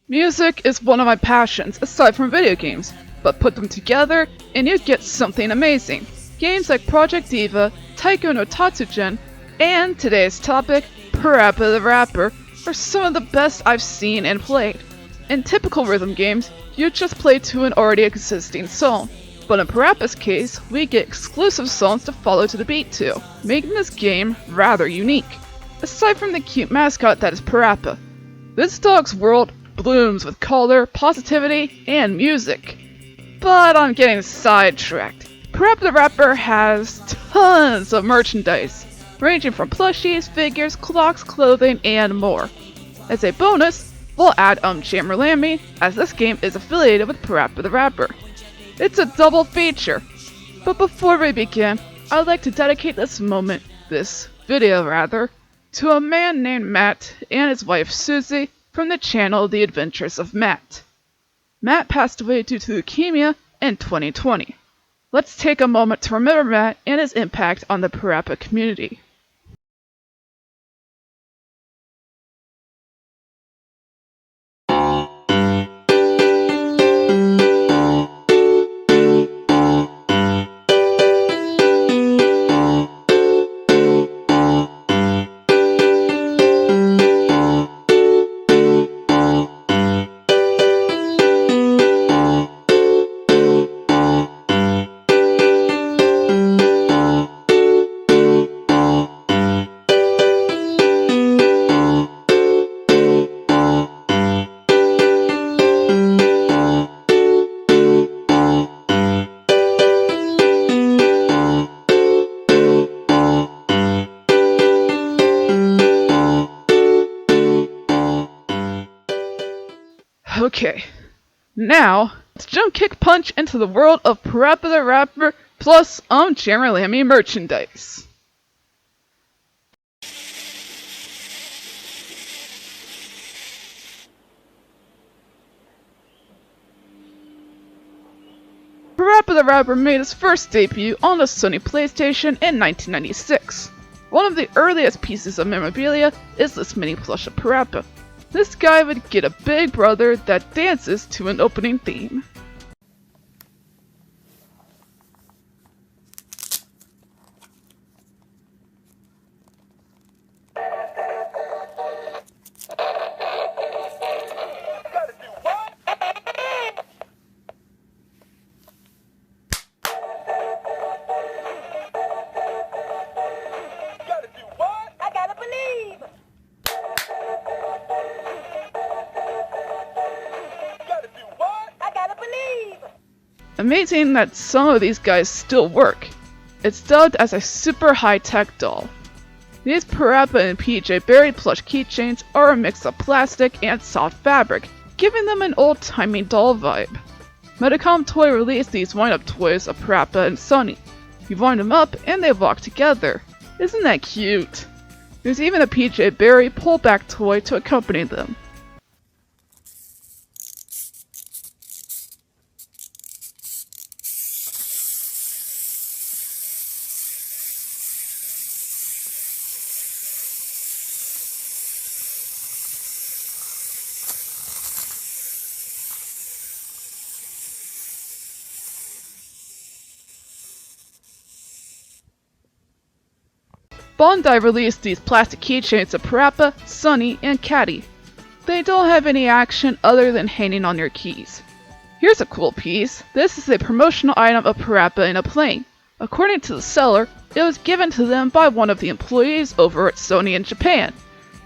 Music is one of my passions, aside from video games, but put them together and you get something amazing. Games like Project Diva, Taiko no Tatsugen, and today's topic, Parappa the Rapper, are some of the best I've seen and played. In typical rhythm games, you just play to an already existing song, but in Parappa's case, we get exclusive songs to follow to the beat to, making this game rather unique. Aside from the cute mascot that is Parappa, this dog's world blooms with color, positivity, and music. But I'm getting sidetracked. Parappa the Rapper has tons of merchandise, ranging from plushies, figures, clocks, clothing, and more. As a bonus, we'll add Jammer Lammy, as this game is affiliated with Parappa the Rapper. It's a double feature. But before we begin, I'd like to dedicate this video, to a man named Matt and his wife Susie from the channel The Adventures of Matt. Matt passed away due to leukemia in 2020. Let's take a moment to remember Matt and his impact on the Parappa community. Okay, now let's jump kick punch into the world of Parappa the Rapper plus Jammer Lammy merchandise. Parappa the Rapper made his first debut on the Sony PlayStation in 1996. One of the earliest pieces of memorabilia is this mini plush of Parappa. This guy would get a big brother that dances to an opening theme. Amazing that some of these guys still work. It's dubbed as a super high-tech doll. These Parappa and PJ Berry plush keychains are a mix of plastic and soft fabric, giving them an old-timey doll vibe. Medicom Toy released these wind-up toys of Parappa and Sunny. You wind them up and they walk together. Isn't that cute? There's even a PJ Berry pullback toy to accompany them. Bondi released these plastic keychains of Parappa, Sunny, and Caddy. They don't have any action other than hanging on your keys. Here's a cool piece. This is a promotional item of Parappa in a plane. According to the seller, it was given to them by one of the employees over at Sony in Japan.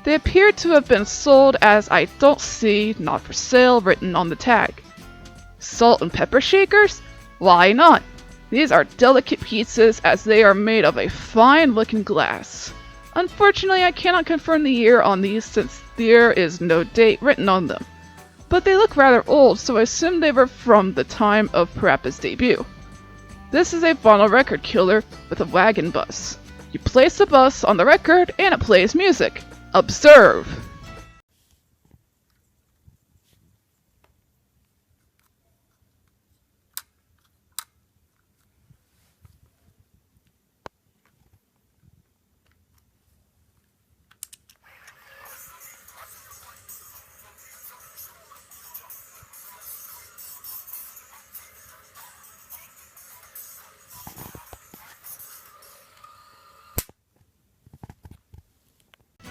They appear to have been sold as "I don't see, not for sale" written on the tag. Salt and pepper shakers? Why not? These are delicate pieces as they are made of a fine looking glass. Unfortunately, I cannot confirm the year on these since there is no date written on them. But they look rather old, so I assume they were from the time of Parappa's debut. This is a vinyl record killer with a wagon bus. You place the bus on the record and it plays music. Observe!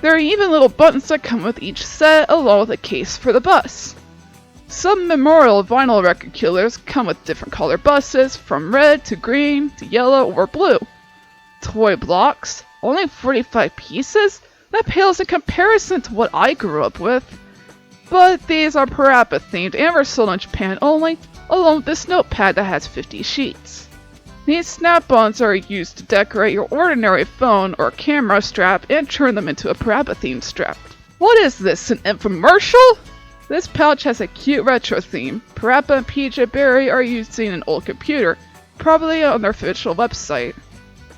There are even little buttons that come with each set, along with a case for the bus. Some memorial vinyl record killers come with different color buses, from red to green to yellow or blue. Toy blocks? Only 45 pieces? That pales in comparison to what I grew up with. But these are Parappa themed and were sold in Japan only, along with this notepad that has 50 sheets. These snap-ons are used to decorate your ordinary phone or camera strap and turn them into a Parappa themed strap. What is this, an infomercial? This pouch has a cute retro theme. Parappa and PJ Barry are using an old computer, probably on their official website.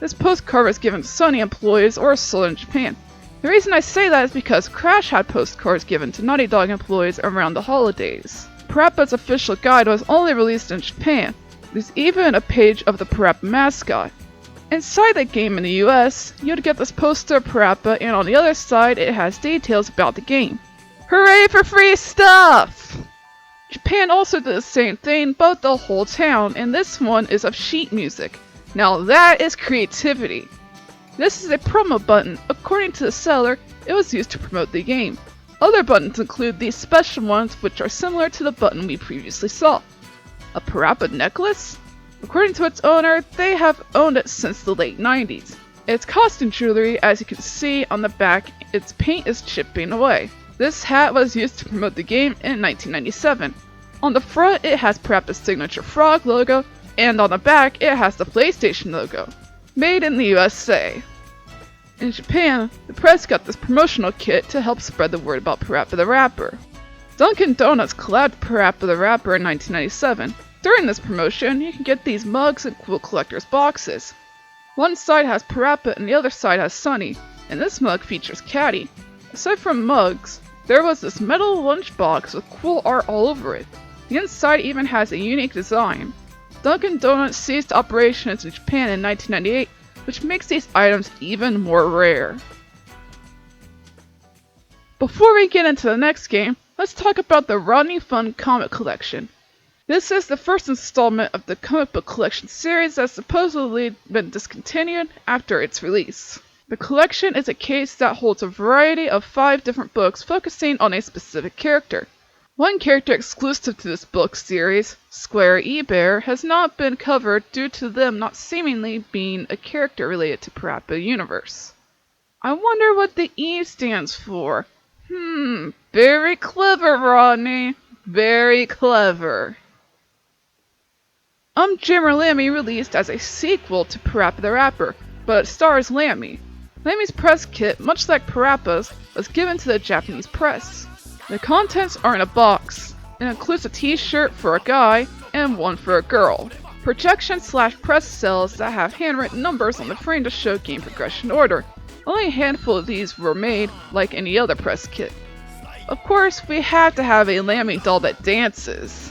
This postcard was given to Sony employees or sold in Japan. The reason I say that is because Crash had postcards given to Naughty Dog employees around the holidays. Parappa's official guide was only released in Japan. There's even a page of the Parappa mascot. Inside the game in the US, you'd get this poster of Parappa, and on the other side it has details about the game. Hooray for free stuff! Japan also did the same thing, but the whole town, and this one is of sheet music. Now that is creativity. This is a promo button. According to the seller, it was used to promote the game. Other buttons include these special ones, which are similar to the button we previously saw. A Parappa Necklace? According to its owner, they have owned it since the late 90s. It's costume jewelry. As you can see on the back, its paint is chipping away. This hat was used to promote the game in 1997. On the front, it has Parappa's signature frog logo, and on the back, it has the PlayStation logo. Made in the USA. In Japan, the press got this promotional kit to help spread the word about Parappa the Rapper. Dunkin' Donuts collabed Parappa the Rapper in 1997. During this promotion, you can get these mugs and cool collector's boxes. One side has Parappa and the other side has Sunny, and this mug features Caddy. Aside from mugs, there was this metal lunchbox with cool art all over it. The inside even has a unique design. Dunkin' Donuts ceased operations in Japan in 1998, which makes these items even more rare. Before we get into the next game, let's talk about the Rodney Fun Comic Collection. This is the first installment of the comic book collection series that's supposedly been discontinued after its release. The collection is a case that holds a variety of 5 different books focusing on a specific character. One character exclusive to this book series, Square E-Bear, has not been covered due to them not seemingly being a character related to Parappa Universe. I wonder what the E stands for. Very clever, Rodney. Very clever. Jammer Lammy released as a sequel to Parappa the Rapper, but it stars Lammy. Lammy's press kit, much like Parappa's, was given to the Japanese press. The contents are in a box. It includes a t-shirt for a guy and one for a girl. Projection/press cells that have handwritten numbers on the frame to show game progression order. Only a handful of these were made, like any other press kit. Of course, we have to have a Lammy doll that dances.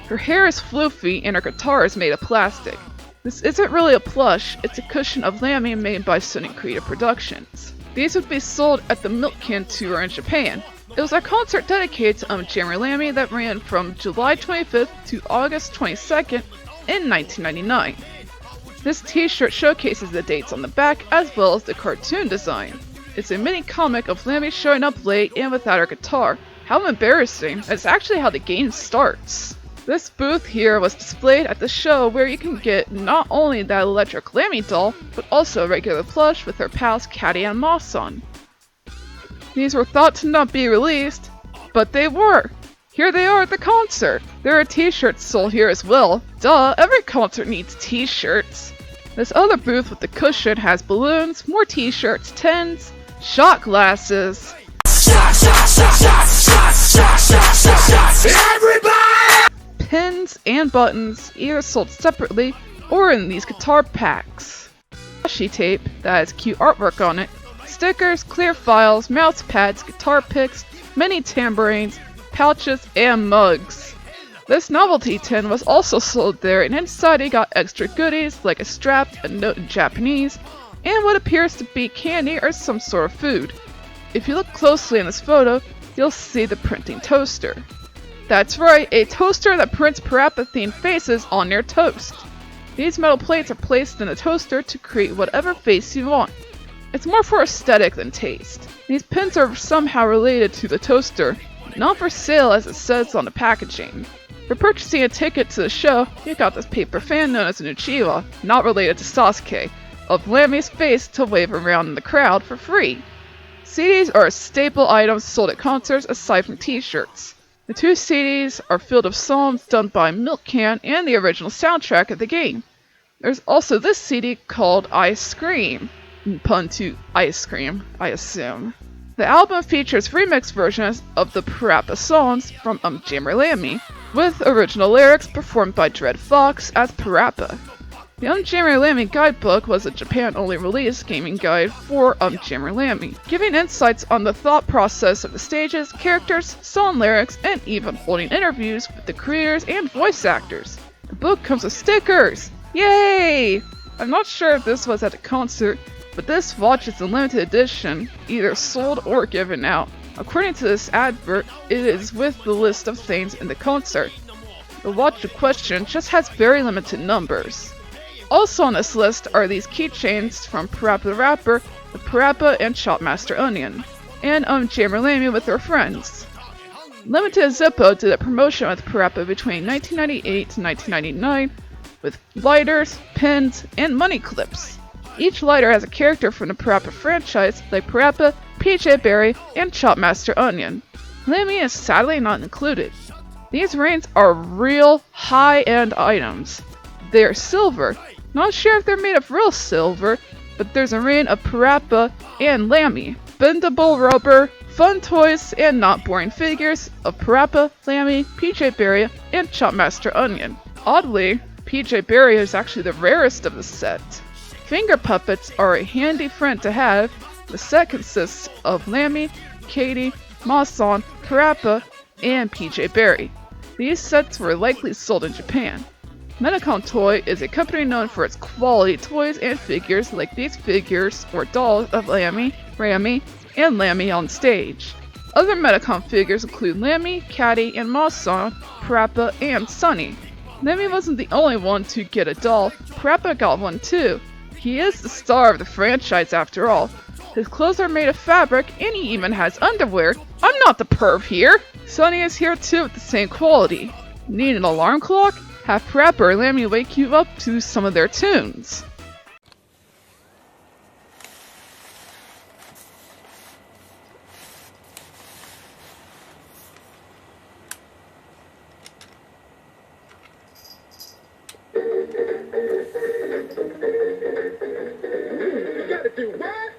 Her hair is floofy and her guitar is made of plastic. This isn't really a plush, it's a cushion of Lammy made by Sony Creative Productions. These would be sold at the Milk Can Tour in Japan. It was a concert dedicated to Jammer Lammy that ran from July 25th to August 22nd in 1999. This t-shirt showcases the dates on the back as well as the cartoon design. It's a mini comic of Lammy showing up late and without her guitar. How embarrassing. It's actually how the game starts. This booth here was displayed at the show where you can get not only that electric Lammy doll, but also a regular plush with her pals Caddy and Moss on. These were thought to not be released, but they were. Here they are at the concert. There are t-shirts sold here as well. Duh, every concert needs t-shirts. This other booth with the cushion has balloons, more t-shirts, tins, shot glasses, everybody! Pins and buttons, either sold separately or in these guitar packs. Washi tape that has cute artwork on it, stickers, clear files, mouse pads, guitar picks, mini tambourines, pouches, and mugs. This novelty tin was also sold there, and inside it got extra goodies like a strap, a note in Japanese, and what appears to be candy or some sort of food. If you look closely in this photo, you'll see the printing toaster. That's right, a toaster that prints Parappa themed faces on your toast. These metal plates are placed in the toaster to create whatever face you want. It's more for aesthetic than taste. These pins are somehow related to the toaster, not for sale as it says on the packaging. For purchasing a ticket to the show, you got this paper fan known as an Uchiwa, not related to Sasuke, of Lammy's face to wave around in the crowd for free. CDs are a staple item sold at concerts aside from t-shirts. The 2 CDs are filled with songs done by Milk Can and the original soundtrack of the game. There's also this CD called I Scream. Pun to ice cream, I assume. The album features remix versions of the Parappa songs from Jammer Lammy, with original lyrics performed by Dread Fox as Parappa. The Jammer Lammy guidebook was a Japan-only release gaming guide for Jammer Lammy, giving insights on the thought process of the stages, characters, song lyrics, and even holding interviews with the creators and voice actors. The book comes with stickers! Yay! I'm not sure if this was at a concert, but this watch is a limited edition, either sold or given out. According to this advert, it is with the list of things in the concert. The watch in question just has very limited numbers. Also on this list are these keychains from Parappa the Rapper, the Parappa and Shopmaster Onion, and Jammer Lammy with their friends. Limited Zippo did a promotion with Parappa between 1998 to 1999 with lighters, pins, and money clips. Each lighter has a character from the Parappa franchise like Parappa, PJ Berry, and Shopmaster Onion. Lemmy is sadly not included. These rings are real high-end items. They are silver. Not sure if they're made of real silver, but there's a ring of Parappa and Lammy. Bendable rubber, fun toys, and not boring figures of Parappa, Lammy, PJ Berry, and Shopmaster Onion. Oddly, PJ Berry is actually the rarest of the set. Finger puppets are a handy friend to have. The set consists of Lammy, Katie, Masan, Parappa, and PJ Berry. These sets were likely sold in Japan. Medicom Toy is a company known for its quality toys and figures like these figures or dolls of Lammy, Rammy, and Lammy on stage. Other Medicom figures include Lammy, Caddy, and Masan, Parappa, and Sunny. Lemmy wasn't the only one to get a doll. Parappa got one too. He is the star of the franchise after all. His clothes are made of fabric and he even has underwear. I'm not the perv here! Sunny is here too with the same quality. Need an alarm clock? Have Parappa or Lammy wake you up to some of their tunes. You gotta do what?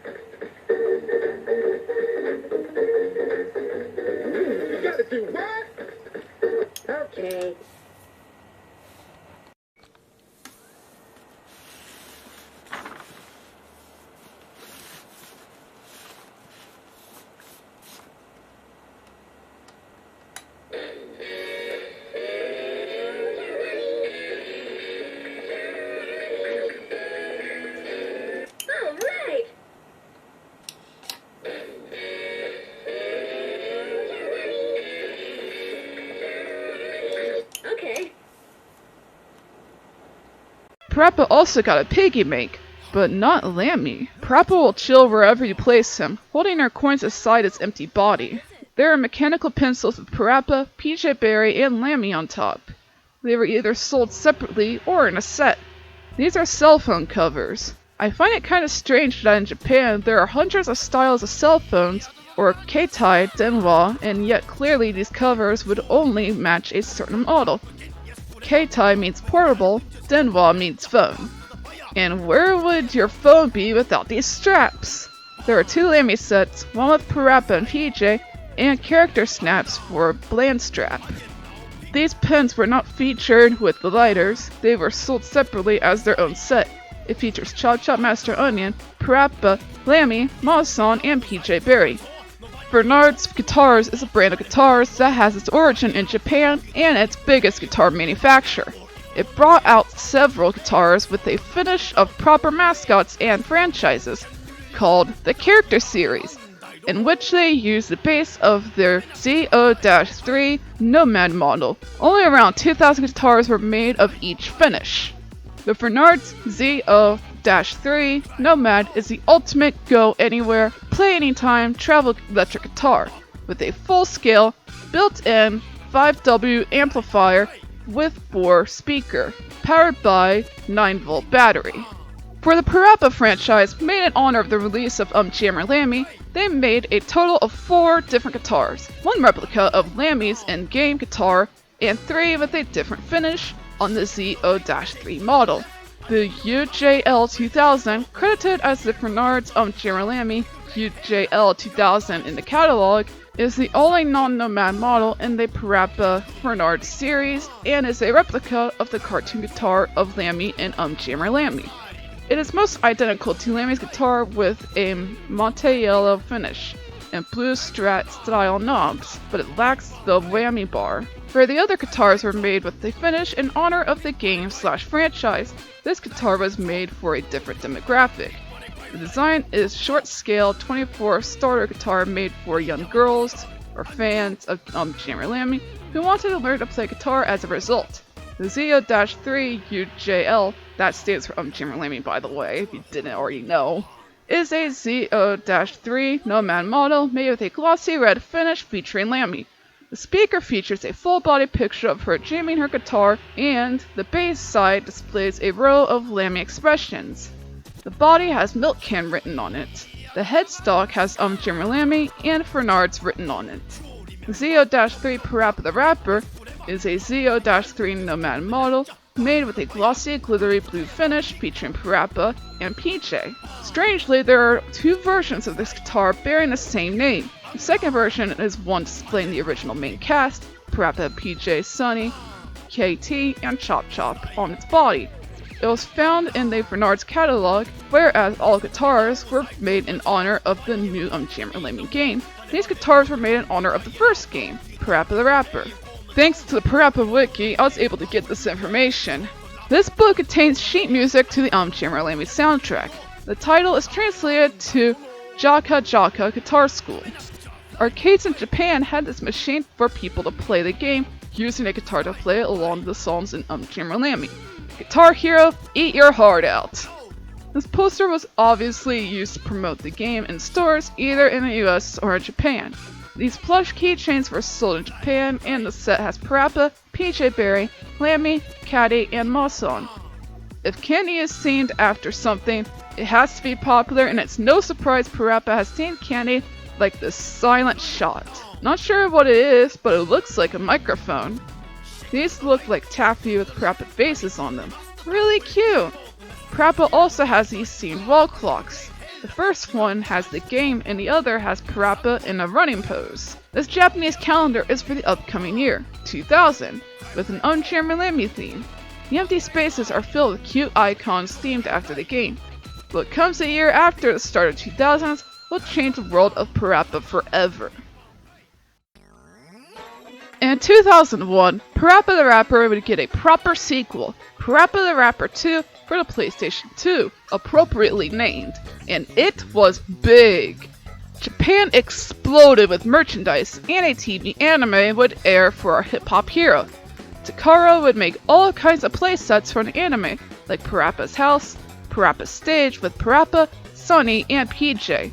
You gotta do what? Okay. Parappa also got a piggy bank, but not Lammy. Parappa will chill wherever you place him, holding her coins aside his empty body. There are mechanical pencils with Parappa, PJ Berry, and Lammy on top. They were either sold separately or in a set. These are cell phone covers. I find it kind of strange that in Japan there are hundreds of styles of cell phones, or Keitai, Denwa, and yet clearly these covers would only match a certain model. Keitai means portable, Denwa means phone. And where would your phone be without these straps? There are 2 Lammy sets, one with Parappa and PJ, and character snaps for Bland Strap. these pins were not featured with the lighters, they were sold separately as their own set. It features Chop Chop Master Onion, Parappa, Lammy, Mawson, and PJ Berry. Bernard's Guitars is a brand of guitars that has its origin in Japan and its biggest guitar manufacturer. It brought out several guitars with a finish of proper mascots and franchises, called the Character Series, in which they used the base of their Z0-3 Nomad model. Only around 2,000 guitars were made of each finish. The Bernard's Z0-3 Nomad is the ultimate go-anywhere, play-anytime travel electric guitar, with a full-scale, built-in 5W amplifier with 4 speaker, powered by 9-volt battery. For the Parappa franchise, made in honor of the release of Jammer Lammy, they made a total of 4 different guitars, 1 replica of Lammy's in-game guitar, and 3 with a different finish on the Z0-3 model. The UJL2000, credited as the Bernard's Jammer Lammy UJL2000 in the catalog, is the only non-nomad model in the Parappa Bernard series and is a replica of the cartoon guitar of Lammy in Jammer Lammy. It is most identical to Lammy's guitar with a Monte Yellow finish and blue Strat style knobs, but it lacks the whammy bar. Where the other guitars were made with the finish in honor of the game/franchise, this guitar was made for a different demographic. The design is short-scale 24 starter guitar made for young girls or fans of Jammer Lammy who wanted to learn to play guitar as a result. The Z0-3 UJL, that stands for Jammer Lammy by the way, if you didn't already know, is a Z0-3 Nomad model made with a glossy red finish featuring Lammy. The speaker features a full-body picture of her jamming her guitar, and the bass side displays a row of Lammy expressions. The body has Milk Can written on it. The headstock has Jammer Lammy and Bernard's written on it. The Z0-3 Parappa the Rapper is a Z0-3 Nomad model made with a glossy glittery blue finish featuring Parappa and PJ. Strangely, there are 2 versions of this guitar bearing the same name. The second version is one displaying the original main cast, Parappa, PJ, Sunny, KT, and Chop Chop on its body. It was found in the Bernard's catalog, whereas all guitars were made in honor of the new Jammer Lammy game. These guitars were made in honor of the first game, Parappa the Rapper. Thanks to the Parappa Wiki, I was able to get this information. This book contains sheet music to the Jammer Lammy soundtrack. The title is translated to Jaka Jaka Guitar School. Arcades in Japan had this machine for people to play the game using a guitar to play along the songs in Jammer Lammy. Guitar Hero, eat your heart out! This poster was obviously used to promote the game in stores either in the US or in Japan. These plush keychains were sold in Japan, and the set has Parappa, PJ Berry, Lammy, Caddy, and Mawson. If candy is themed after something, it has to be popular, and it's no surprise Parappa has themed candy like this silent shot. Not sure what it is, but it looks like a microphone. These look like taffy with Parappa faces on them. Really cute! Parappa also has these themed wall clocks. The first one has the game and the other has Parappa in a running pose. This Japanese calendar is for the upcoming year, 2000, with an Jammer Lammy theme. The empty spaces are filled with cute icons themed after the game. What comes a year after the start of 2000s will change the world of Parappa forever. In 2001, Parappa the Rapper would get a proper sequel, Parappa the Rapper 2 for the PlayStation 2, appropriately named, and it was big. Japan exploded with merchandise, and a TV anime would air for our hip-hop hero. Toro would make all kinds of playsets for an anime, like Parappa's House, Parappa's Stage with Parappa, Sunny, and PJ.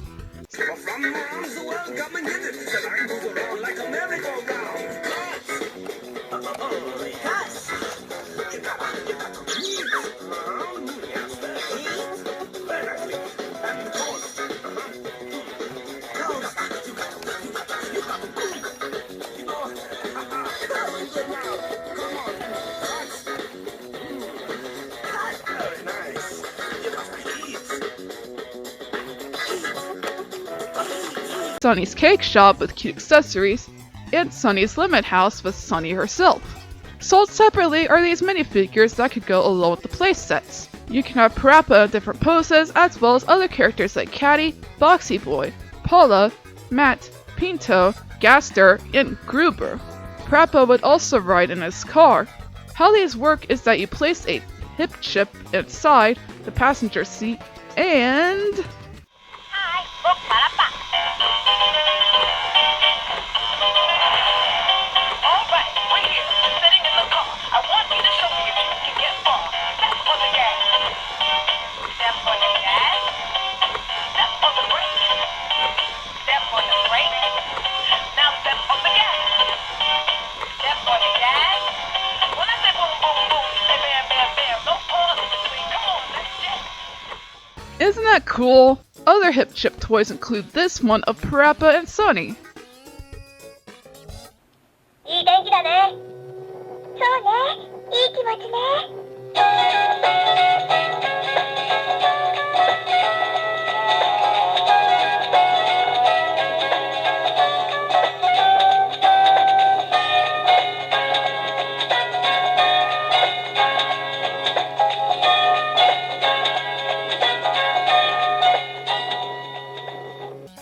Sunny's Cake Shop with cute accessories, and Sunny's Limit House with Sunny herself. Sold separately are these minifigures that could go along with the playsets. You can have Parappa in different poses, as well as other characters like Caddy, Boxy Boy, Paula, Matt, Pinto, Gaster, and Gruber. Parappa would also ride in his car. How these work is that you place a hip chip inside the passenger seat and... Hi, we're Parappa. Alright, we're here, sitting in the car. I want you to show me if you can get far. Step on the gas. Step on the gas. Step on the brake. Step on the brake. Now step on the gas. Step on the gas. When I say boom, boom, boom, you say bam, bam, bam. No pause in between. Come on, let's jet. Isn't that cool? Other hip chip toys include this one of Parappa and Sonny. いい天気だね。そうね。いい気持ちね。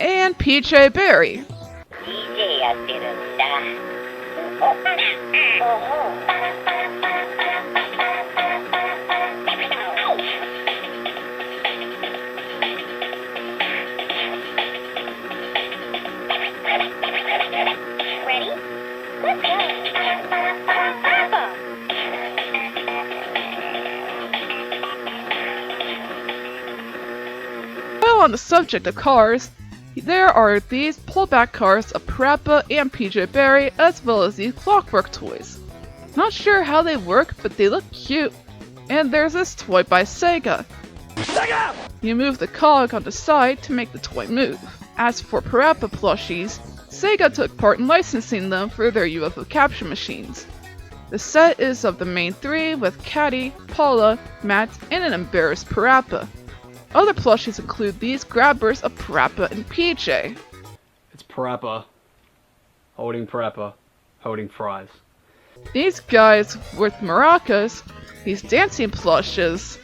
And PJ Barry. DJ やってるんだ。Ready? Let's go. While on the subject of cars, there are these pullback cars of Parappa and PJ Barry, as well as these clockwork toys. Not sure how they work, but they look cute. And there's this toy by Sega. You move the cog on the side to make the toy move. As for Parappa plushies, Sega took part in licensing them for their UFO capture machines. The set is of the main three with Caddy, Paula, Matt, and an embarrassed Parappa. Other plushies include these grabbers of Parappa and PJ. It's Parappa holding fries. These guys with maracas, these dancing plushes.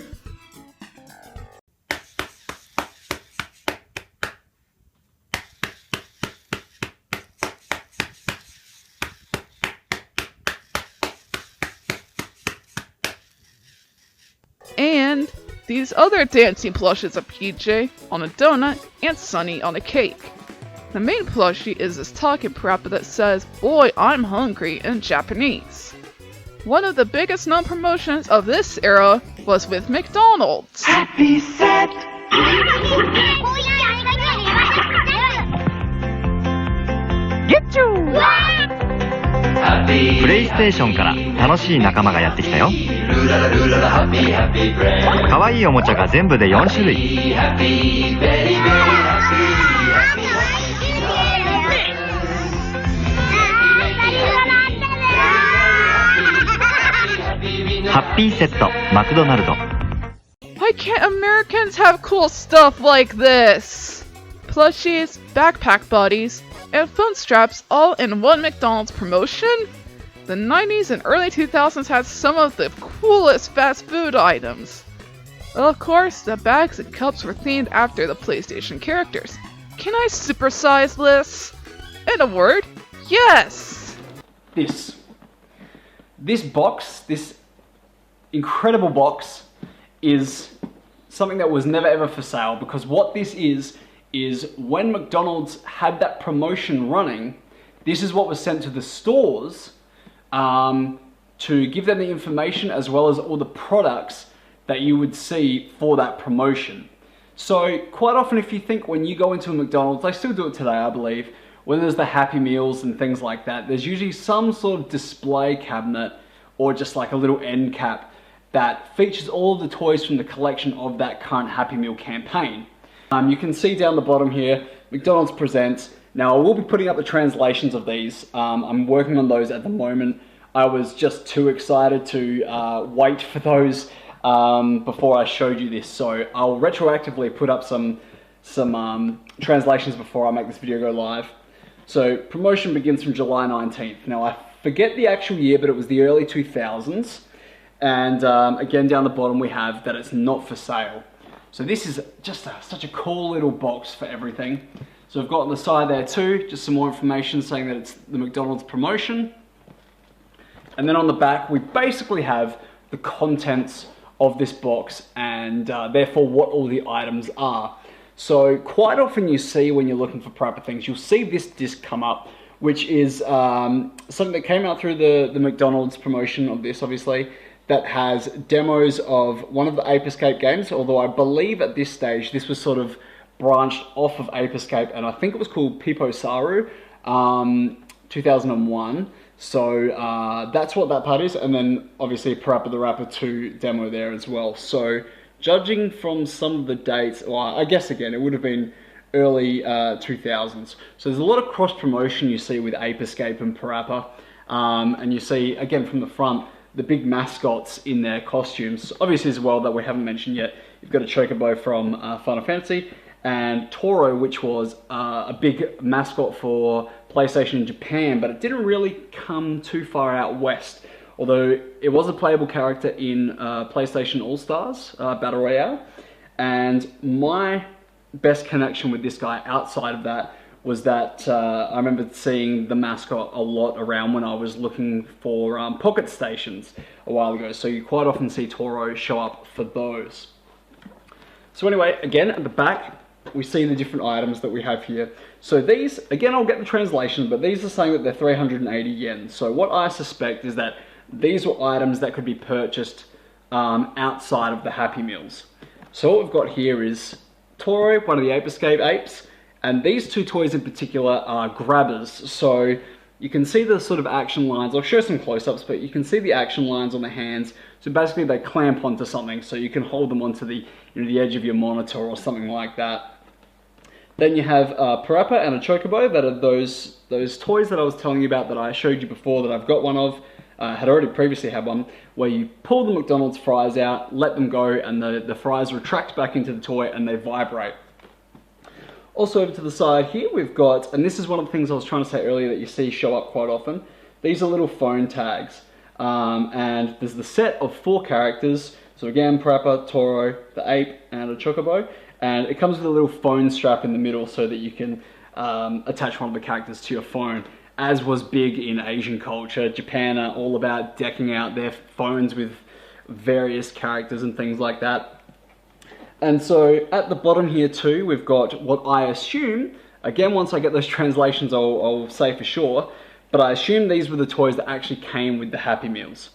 And these other dancing plushes of PJ on a donut and Sonny on a cake. The main plushie is this talking Parappa that says, "Boy, I'm hungry" in Japanese. One of the biggest known promotions of this era was with McDonald's. Happy set! Get you! プレイステーションから楽しい仲間がやってきたよ。かわいいおもちゃが全部で4種類。ハッピーセットマクドナルド。 Why can't Americans have cool stuff like this? Plushies, backpack buddies, and phone straps all in one McDonald's promotion? The 90s and early 2000s had some of the coolest fast food items. Of course, the bags and cups were themed after the PlayStation characters. Can I supersize this? In a word, yes! This box, this incredible box, is something that was never ever for sale, because what this is when McDonald's had that promotion running, this is what was sent to the stores to give them the information as well as all the products that you would see for that promotion. So quite often, if you think when you go into a McDonald's, they still do it today, I believe, when there's the Happy Meals and things like that, there's usually some sort of display cabinet or just like a little end cap that features all of the toys from the collection of that current Happy Meal campaign. You can see down the bottom here, McDonald's Presents. Now I will be putting up the translations of these. I'm working on those at the moment. I was just too excited to wait for those before I showed you this. So I'll retroactively put up some translations before I make this video go live. So promotion begins from July 19th. Now I forget the actual year, but it was the early 2000s. And again, down the bottom we have that it's not for sale. So this is just such a cool little box for everything. So we've got on the side there too, just some more information saying that it's the McDonald's promotion. And then on the back, we basically have the contents of this box and therefore what all the items are. So quite often you see when you're looking for Parappa things, you'll see this disc come up, which is something that came out through the McDonald's promotion of this, obviously, that has demos of one of the Ape Escape games, although I believe at this stage this was sort of branched off of Ape Escape, and I think it was called Pipo Saru 2001. So that's what that part is, and then obviously Parappa the Rapper 2 demo there as well. So judging from some of the dates, well, I guess again it would have been early 2000s. So there's a lot of cross promotion you see with Ape Escape and Parappa, and you see again from the front the big mascots in their costumes. Obviously as well that we haven't mentioned yet, you've got a Chocobo from Final Fantasy, and Toro, which was a big mascot for PlayStation in Japan, but it didn't really come too far out west. Although it was a playable character in PlayStation All-Stars Battle Royale. And my best connection with this guy outside of that was that I remember seeing the mascot a lot around when I was looking for pocket stations a while ago. So you quite often see Toro show up for those. So anyway, again, at the back, we see the different items that we have here. So these, again, I'll get the translation, but these are saying that they're 380 yen. So what I suspect is that these were items that could be purchased outside of the Happy Meals. So what we've got here is Toro, one of the Ape Escape apes, and these two toys in particular are grabbers. So you can see the sort of action lines. I'll show some close-ups, but you can see the action lines on the hands. So basically they clamp onto something, so you can hold them onto the, the edge of your monitor or something like that. Then you have Parappa and a Chocobo, that are those toys that I was telling you about that I showed you before that I've got one of. Had already previously had one, where you pull the McDonald's fries out, let them go, and the fries retract back into the toy and they vibrate. Also over to the side here we've got, and this is one of the things I was trying to say earlier that you see show up quite often, these are little phone tags. And there's the set of 4 characters, so again Parappa, Toro, the ape, and a Chocobo, and it comes with a little phone strap in the middle so that you can attach one of the characters to your phone. As was big in Asian culture, Japan are all about decking out their phones with various characters and things like that. And so at the bottom here too, we've got what I assume, again once I get those translations I'll say for sure, but I assume these were the toys that actually came with the Happy Meals.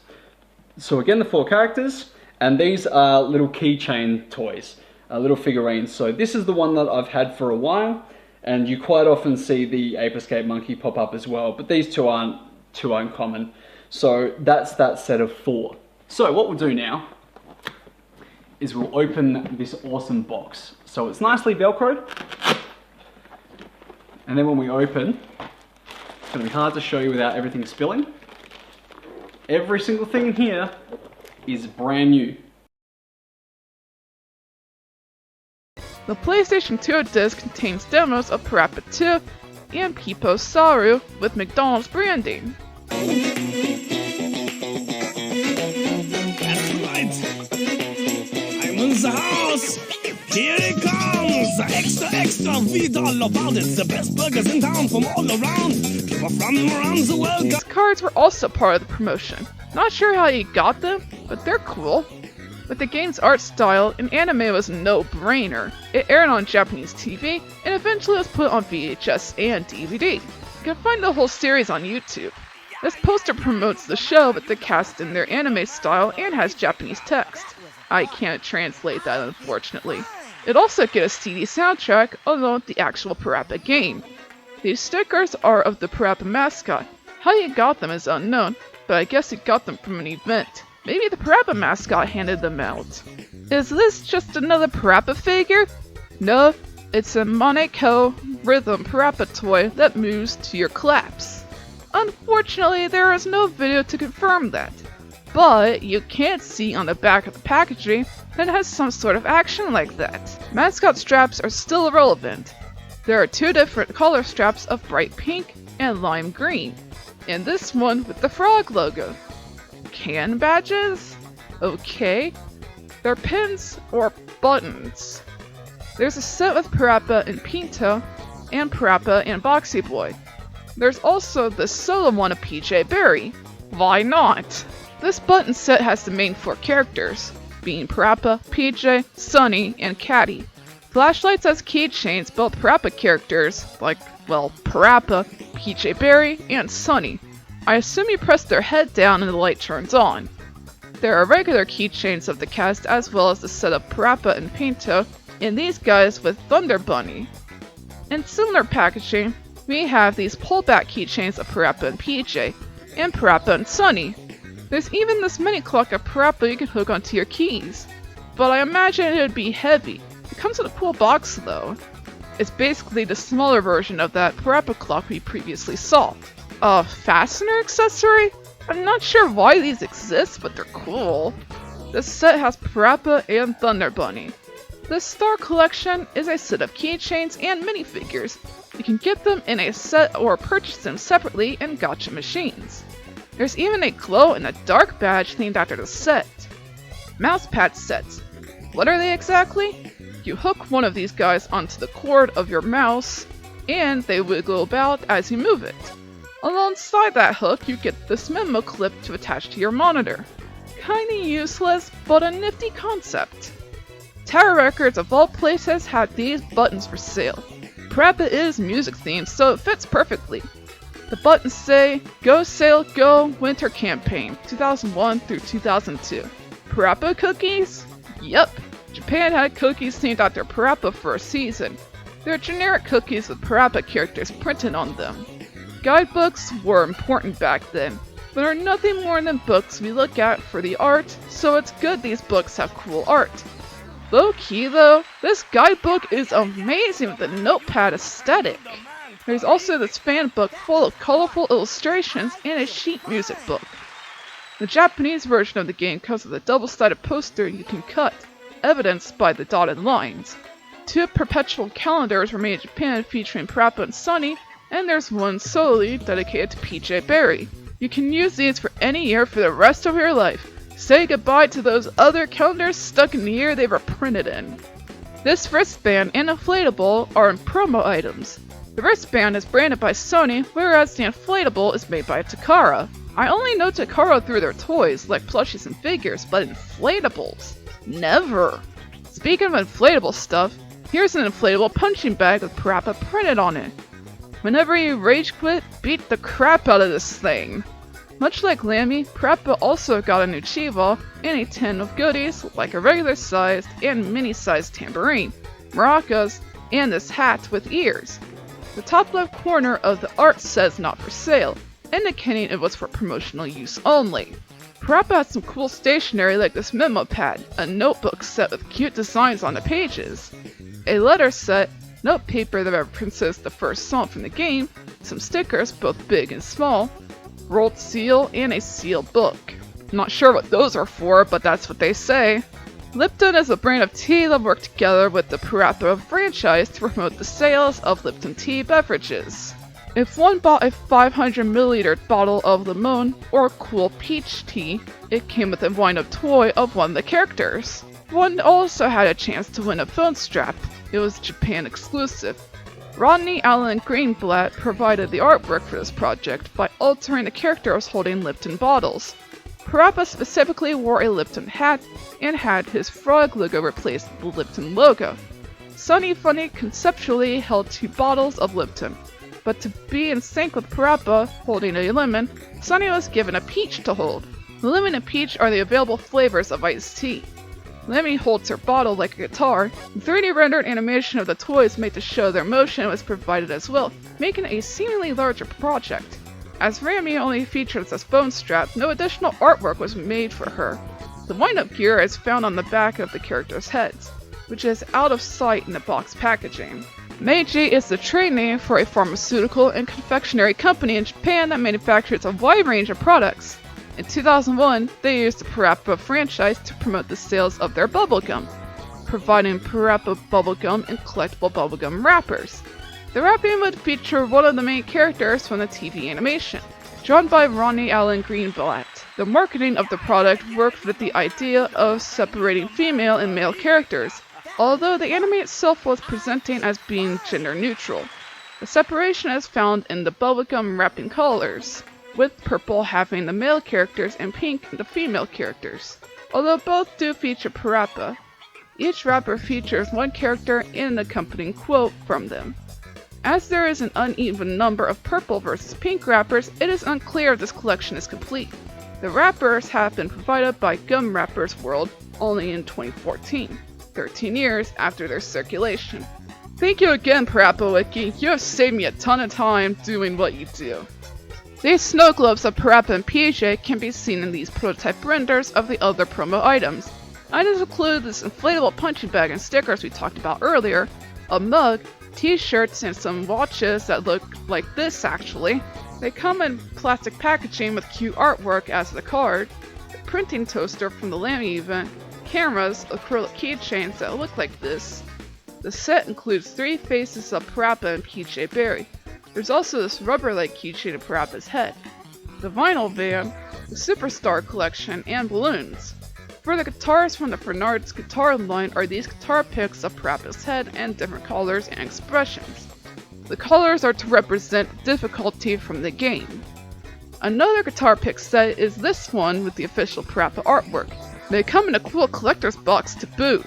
So again the 4 characters, and these are little keychain toys, little figurines. So this is the one that I've had for a while, and you quite often see the Ape Escape monkey pop up as well, but these two aren't too uncommon. So that's that set of 4. So what we'll do now is we'll open this awesome box. So it's nicely velcroed, and then when we open, it's going to be hard to show you without everything spilling. Every single thing here is brand new. The PlayStation 2 disc contains demos of Parappa 2 and Pipo Saru with McDonald's branding. That's right. I'm in the house. Here it comes. Extra, read all about it. The best burgers in town from all around. People from around the world. These cards were also part of the promotion. Not sure how you got them, but they're cool. With the game's art style, an anime was a no-brainer. It aired on Japanese TV, and eventually was put on VHS and DVD. You can find the whole series on YouTube. This poster promotes the show with the cast in their anime style and has Japanese text. I can't translate that, unfortunately. It also gets a CD soundtrack along with the actual Parappa game. These stickers are of the Parappa mascot. How you got them is unknown, but I guess you got them from an event. Maybe the Parappa mascot handed them out. Is this just another Parappa figure? No, it's a Moneko Rhythm Parappa toy that moves to your claps. Unfortunately, there is no video to confirm that, but you can see on the back of the packaging that it has some sort of action like that. Mascot straps are still relevant. There are 2 different color straps of bright pink and lime green. and this one with the frog logo. Can badges? Okay. They're pins or buttons. There's a set with Parappa and Pinto, and Parappa and Boxy Boy. There's also the solo one of PJ Barry. Why not? This button set has the main 4 characters, being Parappa, PJ, Sunny, and Caddy. Flashlights as keychains build Parappa characters, like, well, Parappa, PJ Barry, and Sunny. I assume you press their head down and the light turns on. There are regular keychains of the cast as well as the set of Parappa and Pinto, and these guys with Thunder Bunny. In similar packaging, we have these pullback keychains of Parappa and PJ, and Parappa and Sunny. There's even this mini clock of Parappa you can hook onto your keys, but I imagine it would be heavy. It comes in a cool box though. It's basically the smaller version of that Parappa clock we previously saw. A fastener accessory? I'm not sure why these exist, but they're cool. This set has Parappa and Thunder Bunny. This Star Collection is a set of keychains and minifigures. You can get them in a set or purchase them separately in gacha machines. There's even a glow in the dark badge themed after the set. Mousepad Sets. What are they exactly? You hook one of these guys onto the cord of your mouse, and they wiggle about as you move it. Alongside that hook, you get this memo clip to attach to your monitor. Kinda useless, but a nifty concept. Tower Records of all places had these buttons for sale. Parappa is music themed, so it fits perfectly. The buttons say, Go Sail Go Winter Campaign, 2001 through 2002. Parappa cookies? Yep. Japan had cookies themed after Parappa for a season. They're generic cookies with Parappa characters printed on them. Guidebooks were important back then, but are nothing more than books we look at for the art, so it's good these books have cool art. Low key though, this guidebook is amazing with the notepad aesthetic. There's also this fan book full of colorful illustrations and a sheet music book. The Japanese version of the game comes with a double-sided poster you can cut, evidenced by the dotted lines. 2 Perpetual Calendars were made in Japan featuring Parappa and Sunny, and there's one solely dedicated to PJ Barry. You can use these for any year for the rest of your life. Say goodbye to those other calendars stuck in the year they were printed in. This wristband and inflatable are promo items. The wristband is branded by Sony, whereas the inflatable is made by Takara. I only know Takara through their toys, like plushies and figures, but inflatables? Never! Speaking of inflatable stuff, here's an inflatable punching bag with Parappa printed on it. Whenever you rage quit, beat the crap out of this thing. Much like Lammy, Parappa also got a new Chival and a tin of goodies like a regular sized and mini sized tambourine, maracas, and this hat with ears. The top left corner of the art says not for sale, indicating it was for promotional use only. Parappa has some cool stationery like this memo pad, a notebook set with cute designs on the pages, a letter set, note paper that references the first song from the game, some stickers both big and small, rolled seal, and a sealed book. Not sure what those are for, but that's what they say. Lipton is a brand of tea that worked together with the Parappa franchise to promote the sales of Lipton tea beverages. If one bought a 500ml bottle of lemon or cool peach tea, it came with a wind-up toy of one of the characters. One also had a chance to win a phone strap. It was Japan exclusive. Rodney Allen Greenblatt provided the artwork for this project by altering the characters holding Lipton bottles. Parappa specifically wore a Lipton hat and had his frog logo replace the Lipton logo. Sunny Funny conceptually held 2 bottles of Lipton, but to be in sync with Parappa holding a lemon, Sunny was given a peach to hold. The lemon and peach are the available flavors of iced tea. Lemmy holds her bottle like a guitar. 3D rendered animation of the toys made to show their motion was provided as well, making it a seemingly larger project. As Rami only features as bone strap, no additional artwork was made for her. The wind-up gear is found on the back of the characters' heads, which is out of sight in the box packaging. Meiji is the trade name for a pharmaceutical and confectionery company in Japan that manufactures a wide range of products. In 2001, they used the Parappa franchise to promote the sales of their bubblegum, providing Parappa bubblegum and collectible bubblegum wrappers. The wrapping would feature one of the main characters from the TV animation. Drawn by Rodney Allen Greenblatt. The marketing of the product worked with the idea of separating female and male characters, although the anime itself was presenting as being gender neutral. The separation is found in the bubblegum wrapping colors, with purple having the male characters and pink the female characters. Although both do feature Parappa, each wrapper features one character and an accompanying quote from them. As there is an uneven number of purple versus pink wrappers, it is unclear if this collection is complete. The wrappers have been provided by Gum Wrappers World only in 2014, 13 years after their circulation. Thank you again, Parappa Wiki. You have saved me a ton of time doing what you do. These snow globes of Parappa and PJ can be seen in these prototype renders of the other promo items. Items include this inflatable punching bag and stickers we talked about earlier, a mug, t-shirts, and some watches that look like this actually. They come in plastic packaging with cute artwork as the card, a printing toaster from the Lammy event, cameras, acrylic keychains that look like this. The set includes 3 faces of Parappa and PJ Barry. There's also this rubber-like keychain of Parappa's head, the vinyl van, the Superstar collection, and balloons. For the guitars from the Fernard's guitar line are these guitar picks of Parappa's head and different colors and expressions. The colors are to represent difficulty from the game. Another guitar pick set is this one with the official Parappa artwork. They come in a cool collector's box to boot.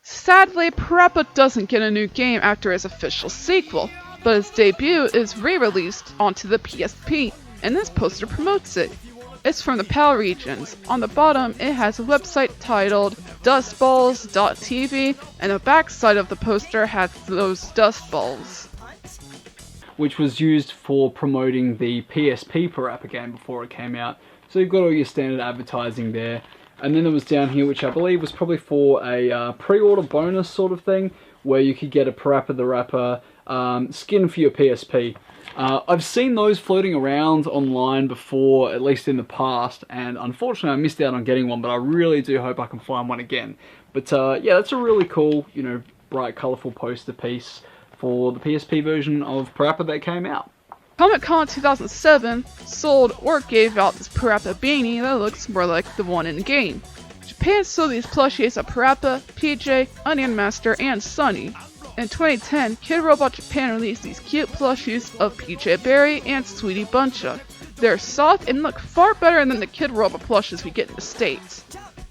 Sadly, Parappa doesn't get a new game after his official sequel, but his debut is re-released onto the PSP, and this poster promotes it. It's from the PAL regions. On the bottom, it has a website titled dustballs.tv, and the backside of the poster has those dust balls, which was used for promoting the PSP Parappa game before it came out. So you've got all your standard advertising there. And then there was down here, which I believe was probably for a pre-order bonus sort of thing, where you could get a Parappa the Rapper skin for your PSP. I've seen those floating around online before, at least in the past, and unfortunately I missed out on getting one, but I really do hope I can find one again. But yeah, that's a really cool, you know, bright, colourful poster piece for the PSP version of Parappa that came out. Comic-Con 2007 sold or gave out this Parappa Beanie that looks more like the one in the game. Japan sold these plushies of Parappa, PJ, Onion Master, and Sunny. In 2010, Kid Robot Japan released these cute plushies of PJ Barry and Sweetie Buncha. They're soft and look far better than the Kid Robot plushes we get in the States,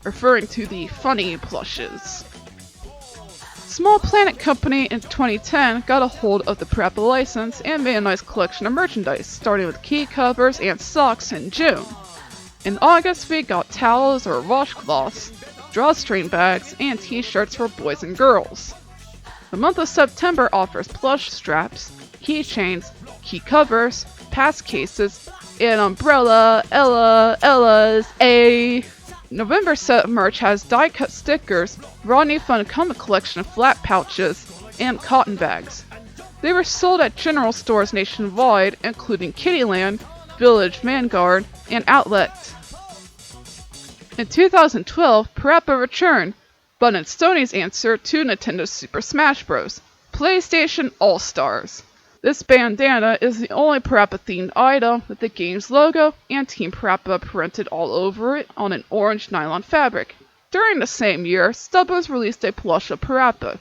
referring to the funny plushes. Small Planet Company in 2010 got a hold of the Parappa license and made a nice collection of merchandise, starting with key covers and socks in June. In August, we got towels or washcloths, drawstring bags, and t-shirts for boys and girls. The month of September offers plush straps, keychains, key covers, pass cases, and umbrella, Ella's A. November set of merch has die-cut stickers, Rodney Fun comic collection of flat pouches, and cotton bags. They were sold at general stores nationwide, including Kittyland, Village Vanguard, and Outlet. In 2012, Parappa returned, but in Sony's answer to Nintendo Super Smash Bros. PlayStation All-Stars. This bandana is the only Parappa-themed item with the game's logo and Team Parappa printed all over it on an orange nylon fabric. During the same year, Stubbos released a plush of Parappa.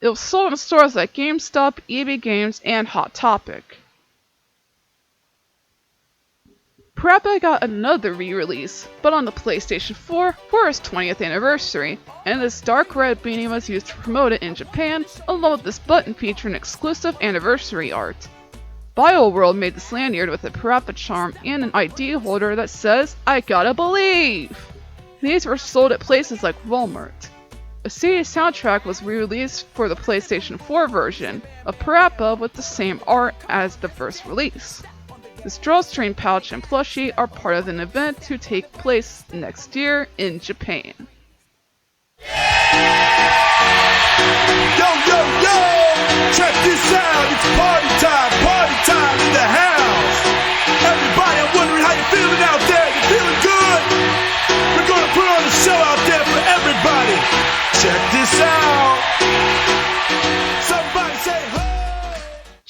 It was sold in stores like GameStop, EB Games, and Hot Topic. Parappa got another re-release, but on the PlayStation 4 for its 20th anniversary, and this dark red beanie was used to promote it in Japan, along with this button featuring exclusive anniversary art. BioWorld made this lanyard with a Parappa charm and an ID holder that says, "I gotta believe!" These were sold at places like Walmart. A CD soundtrack was re-released for the PlayStation 4 version of Parappa with the same art as the first release. This drawstring pouch and plushie are part of an event to take place next year in Japan. Yo, yo, yo! Check this out! It's party time in the house! Everybody, I'm wondering how you're feeling out there. You feeling good? We're gonna put on a show out there for everybody. Check this out! Somebody say, hey!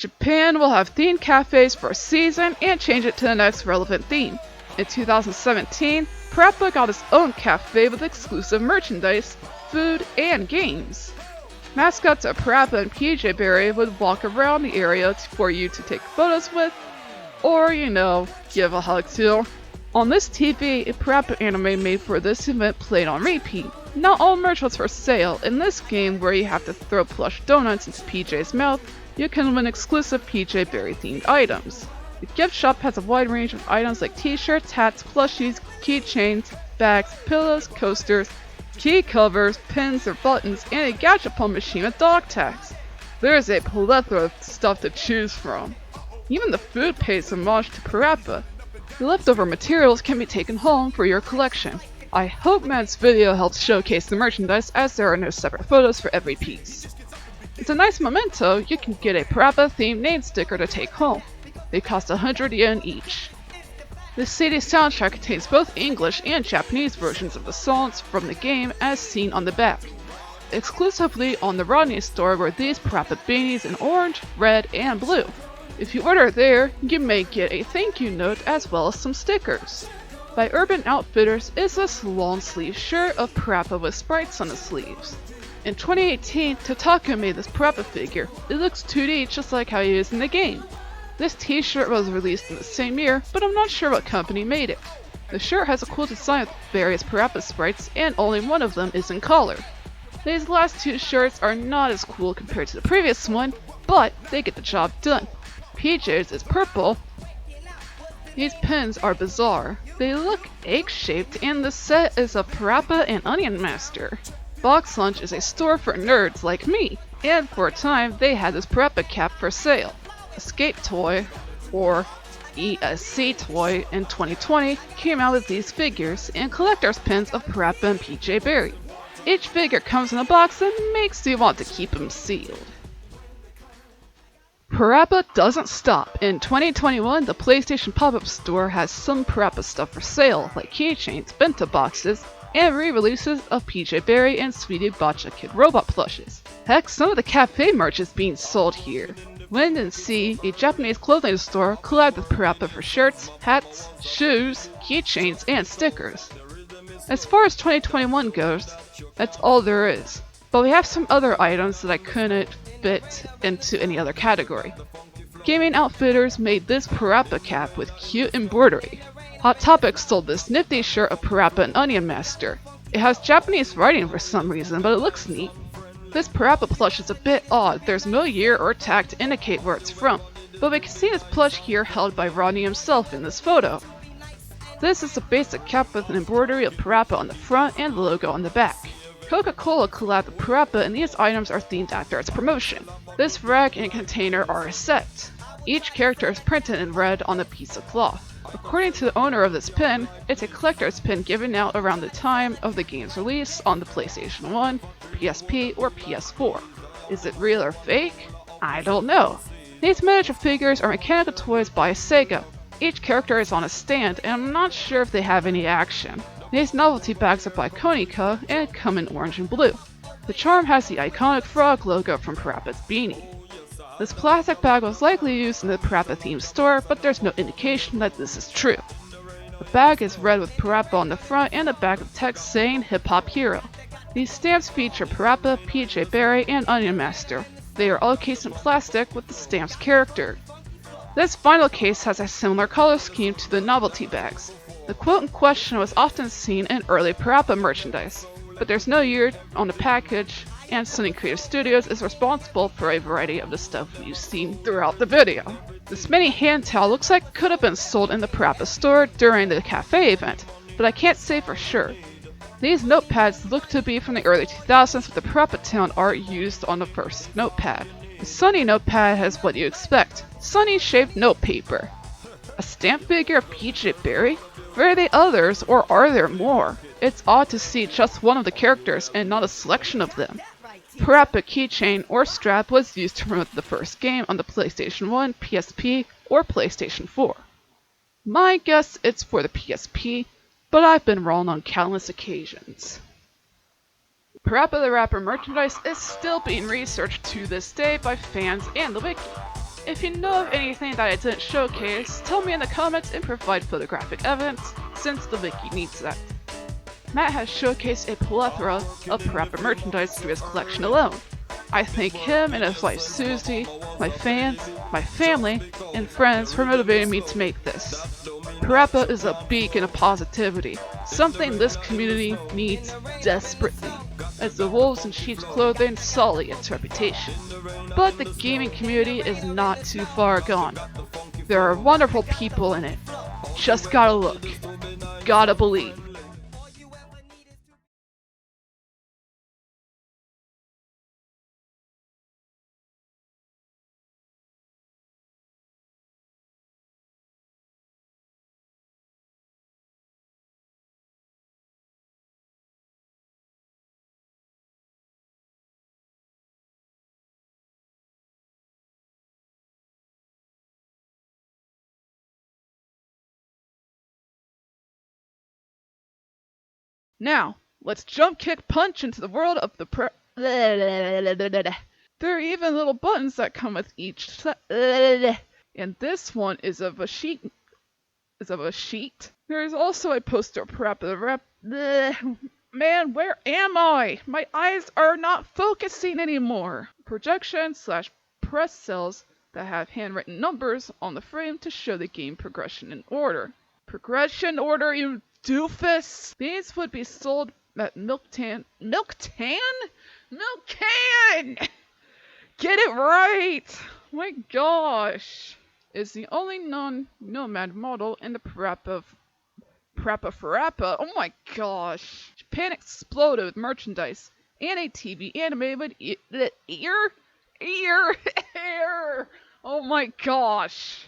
Japan will have themed cafes for a season and change it to the next relevant theme. In 2017, Parappa got its own cafe with exclusive merchandise, food, and games. Mascots of Parappa and PJ Berry would walk around the area for you to take photos with, or, give a hug to. On this TV, a Parappa anime made for this event played on repeat. Not all merch was for sale. In this game, where you have to throw plush donuts into PJ's mouth, you can win exclusive PJ Berry themed items. The gift shop has a wide range of items like t-shirts, hats, plushies, keychains, bags, pillows, coasters, key covers, pins or buttons, and a gachapon machine with dog tags. There is a plethora of stuff to choose from. Even the food pays homage to Parappa. The leftover materials can be taken home for your collection. I hope Matt's video helps showcase the merchandise, as there are no separate photos for every piece. It's a nice memento. You can get a Parappa themed name sticker to take home. They cost 100 yen each. This CD soundtrack contains both English and Japanese versions of the songs from the game as seen on the back. Exclusively on the Rodney store were these Parappa Beanies in orange, red, and blue. If you order there, you may get a thank you note as well as some stickers. By Urban Outfitters is this long sleeve shirt of Parappa with sprites on the sleeves. In 2018, Totaku made this Parappa figure. It looks 2D just like how he is in the game. This t-shirt was released in the same year, but I'm not sure what company made it. The shirt has a cool design with various Parappa sprites, and only one of them is in color. These last two shirts are not as cool compared to the previous one, but they get the job done. PJ's is purple. These pins are bizarre. They look egg-shaped, and the set is of Parappa and Onion Master. Box Lunch is a store for nerds like me, and for a time they had this Parappa cap for sale. Escape Toy, or ESC Toy, in 2020 came out with these figures and collector's pins of Parappa and PJ Berry. Each figure comes in a box that makes you want to keep them sealed. Parappa doesn't stop. In 2021, the PlayStation pop-up store has some Parappa stuff for sale, like keychains, bento boxes, and re-releases of PJ Berry and Sweetie Botcha Kid Robot plushes. Heck, some of the cafe merch is being sold here. Wind and Sea, a Japanese clothing store, collabed with Parappa for shirts, hats, shoes, keychains, and stickers. As far as 2021 goes, that's all there is. But we have some other items that I couldn't fit into any other category. Gaming Outfitters made this Parappa cap with cute embroidery. Hot Topic sold this nifty shirt of Parappa and Onion Master. It has Japanese writing for some reason, but it looks neat. This Parappa plush is a bit odd. There's no year or tag to indicate where it's from, but we can see this plush here held by Rodney himself in this photo. This is a basic cap with an embroidery of Parappa on the front and the logo on the back. Coca-Cola collabed with Parappa, and these items are themed after its promotion. This rag and container are a set. Each character is printed in red on a piece of cloth. According to the owner of this pin, it's a collector's pin given out around the time of the game's release on the PlayStation 1, PSP, or PS4. Is it real or fake? I don't know. These miniature figures are mechanical toys by Sega. Each character is on a stand, and I'm not sure if they have any action. These novelty bags are by Konica and come in orange and blue. The charm has the iconic frog logo from Parappa's Beanie. This plastic bag was likely used in the Parappa themed store, but there's no indication that this is true. The bag is red with Parappa on the front and a bag of text saying Hip Hop Hero. These stamps feature Parappa, PJ Berry, and Onion Master. They are all cased in plastic with the stamp's character. This final case has a similar color scheme to the novelty bags. The quote in question was often seen in early Parappa merchandise, but there's no year on the package, and Sony Creative Studios is responsible for a variety of the stuff you've seen throughout the video. This mini hand towel looks like it could have been sold in the Parappa store during the cafe event, but I can't say for sure. These notepads look to be from the early 2000s with the Parappa Town art used on the first notepad. The Sunny notepad has what you expect, sunny shaped note paper. A stamp figure of PJ Berry? Where are the others, or are there more? It's odd to see just one of the characters and not a selection of them. Parappa Keychain or strap was used to promote the first game on the PlayStation 1, PSP, or PlayStation 4. My guess it's for the PSP, but I've been wrong on countless occasions. Parappa the Rapper merchandise is still being researched to this day by fans and the wiki. If you know of anything that I didn't showcase, tell me in the comments and provide photographic evidence, since the wiki needs that. Matt has showcased a plethora of Parappa merchandise through his collection alone. I thank him and his wife Susie, my fans, my family, and friends for motivating me to make this. Parappa is a beacon of positivity, something this community needs desperately, as the wolves in sheep's clothing sully its reputation. But the gaming community is not too far gone. There are wonderful people in it. Just gotta look. Gotta believe. Now, let's jump, kick, punch into the world of the There are even little buttons that come with each and this one is of a sheet. There is also a poster of Parappa Man, where am I? My eyes are not focusing anymore. Projection/press cells that have handwritten numbers on the frame to show the game progression in order. Progression order, you doofus! These would be sold at Milk Can? Get it right! My gosh! Is the only non-nomad model in the Parappa. Oh my gosh! Japan exploded with merchandise and a TV animated ear. Oh my gosh!